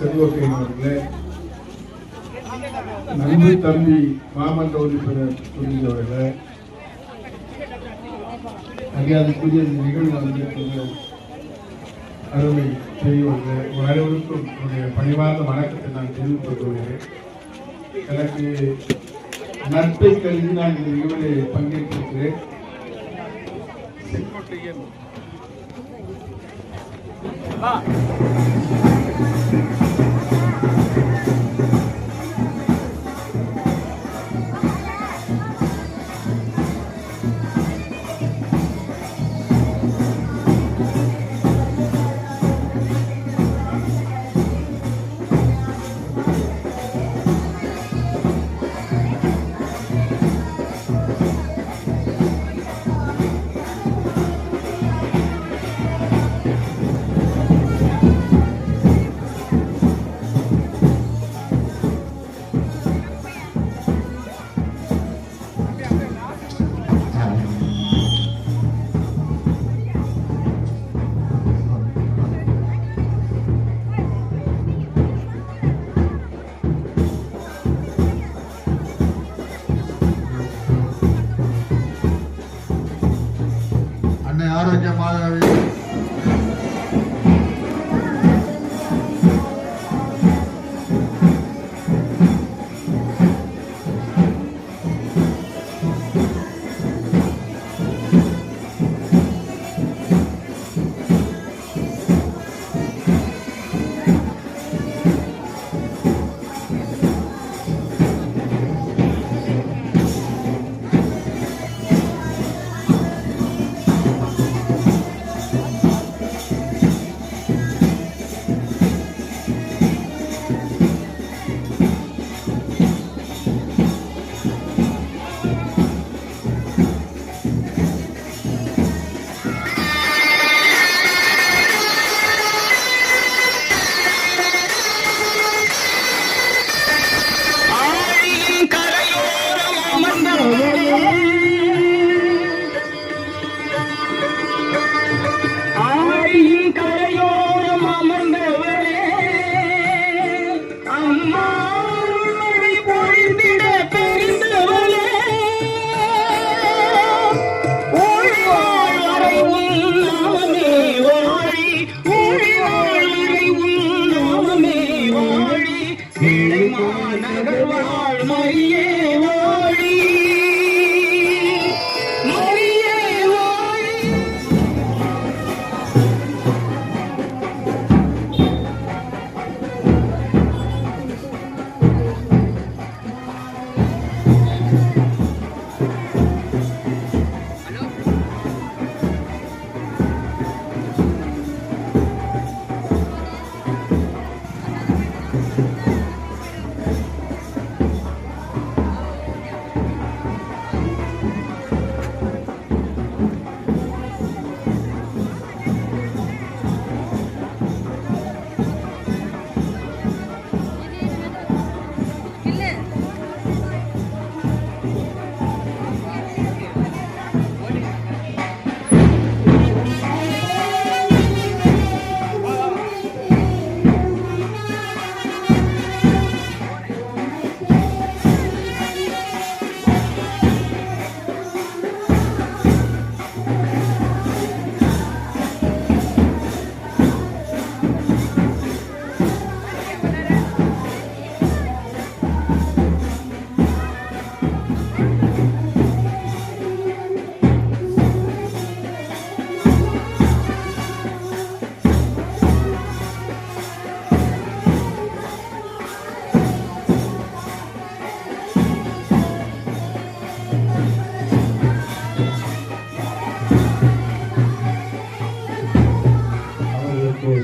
செல்வக்கையன் அவர்களே, நன்றி தம்பி மாமன்ற உறுப்பினர் புரிந்தவர்களே, மரியாதைக்குரிய நிகழ்வு வந்திருக்கிற அருமை பெரியவர்களே, அனைவருக்கும் என்னுடைய பணிவார்ந்த வணக்கத்தை நான் தெரிவித்துக் கொள்கிறேன். எனக்கு நட்பை கருதி நான் இந்த நிகழ்வில் பங்கேற்றிருக்கிறேன். செங்கோட்டையன் ஆரோக்கியமாக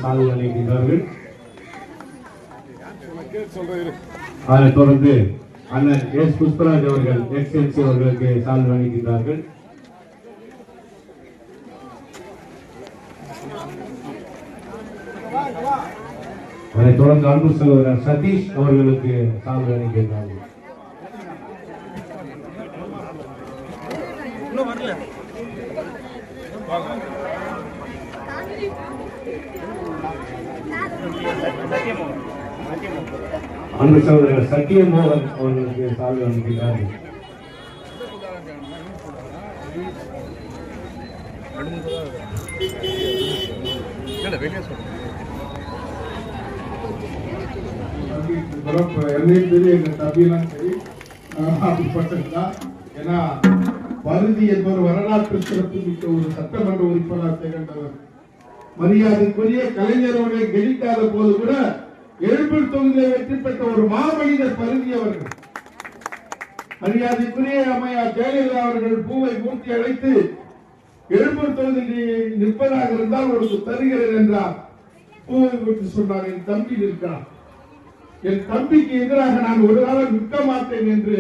சால்வை அளிக்கின்றார்கள். அதனைத் தொடர்ந்து அண்ணன் எஸ் புஷ்பராஜ் அவர்கள் எக்ஸ்எல்சி அவர்களுக்கு சால்வை அளிக்கின்றார்கள். அதைத் தொடர்ந்து அன்பு சகோதரர் சதீஷ் அவர்களுக்கு சால்வை அணிவிக்கிறார்கள். அன்பு சகோதரர் சத்தியமோகன் அவர்களுக்கு சால்வை அணிவிக்கிறார்கள். என்னையும் சரி எங்க தம்பியெல்லாம் சரி அப்படிப்பட்டதுதான். ஏன்னா பருதி என்பவர் வரலாற்று சிறப்பு மிக்க ஒரு சட்டமன்ற உறுப்பினர் திகழ்ந்தவர். மரியாதைக்குரிய கலைஞர் அவர்களை கெளிக்காத போது கூட எழும்பூர் தொகுதியில் வெற்றி பெற்ற ஒரு மாமனிதர் பருதி அவர்கள். மரியாதைக்குரிய அம்மையார் ஜெயலலிதா அவர்கள் பூவை மூர்த்தி அழைத்து எழும்பூர் தொகுதியில் நிற்பதாக இருந்தால் உனக்கு தருகிறேன் என்றார். பூவை மூர்த்தி சொன்னார், என் தம்பி நிற்கிறான், என் தம்பிக்கு எதிராக நான் ஒரு காலம் நிற்க மாட்டேன் என்று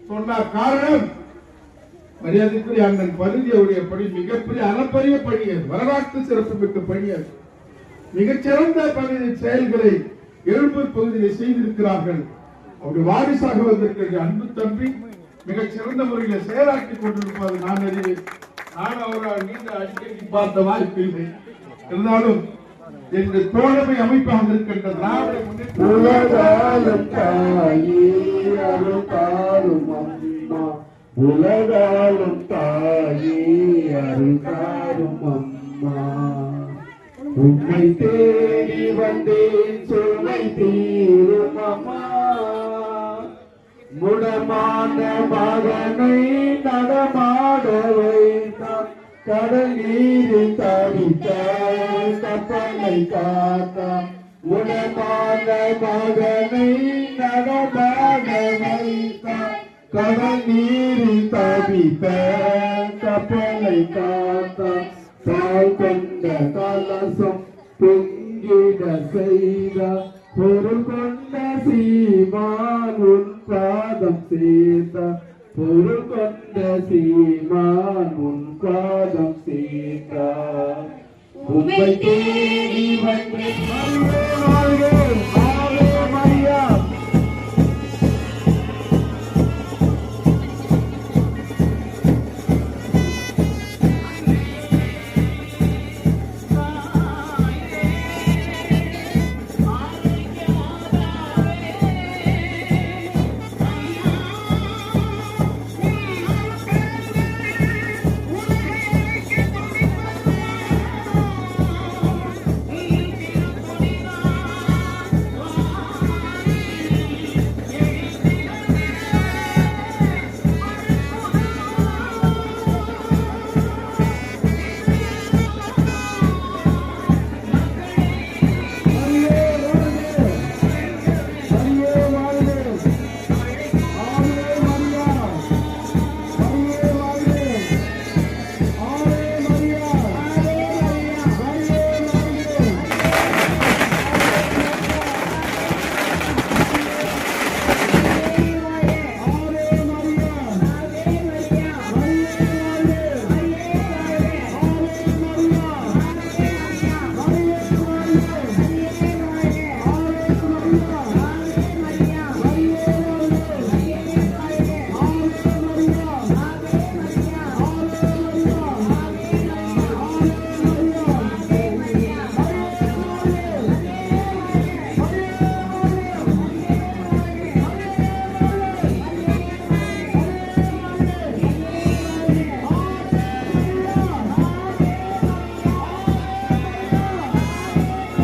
சொன்னார். காரணம், மரியாதைக்குரிய அண்ணன் பருதி அவருடைய பணி மிகப்பெரிய அளப்பரிய பணி, அது வரலாற்று சிறப்பு மிக்க பணி. அது மிகச்சிறந்த பணி செயல்களை எழும்பூர் பகுதியில் செய்திருக்கிறார்கள். அவருடைய வாரிசாக வந்திருக்கிற அன்பு தம்பி மிகச்சிறந்த முறையில் செயலாற்றிக் கொண்டிருப்பது நான் அறிவேன். நான் அவரால் நீண்ட அடிக்கடி பார்த்த வாய்ப்பு இல்லை. இருந்தாலும் எங்கள் தோழமை அமைப்பாக இருக்கின்ற திராவிட உலகாலும் தாயே அருள்தாரும் அம்மா, உலகாலும் தாயே அருள்தாரும் அம்மா, உன்னை தேடி வந்தேன் சுமை தீரும் அம்மா, முடமான மகனை நடமாட வைத்தார், கடல் நீரில் தவித்த கப்பலை காத்தார், முடமான மகனை நடமாட வைத்தார், கடல் நீரில் தவித்த கப்பலை காத்தார், தாய் கொண்ட கலசம் பொங்கிட செய்தார், பொருள் கொண்ட சீமான் உன் பாதம் சேர்த்தார், பொருள் கொண்ட சீமான் உன் பாதம் சேர்த்தார், உம்மை தேடி வந்தேன்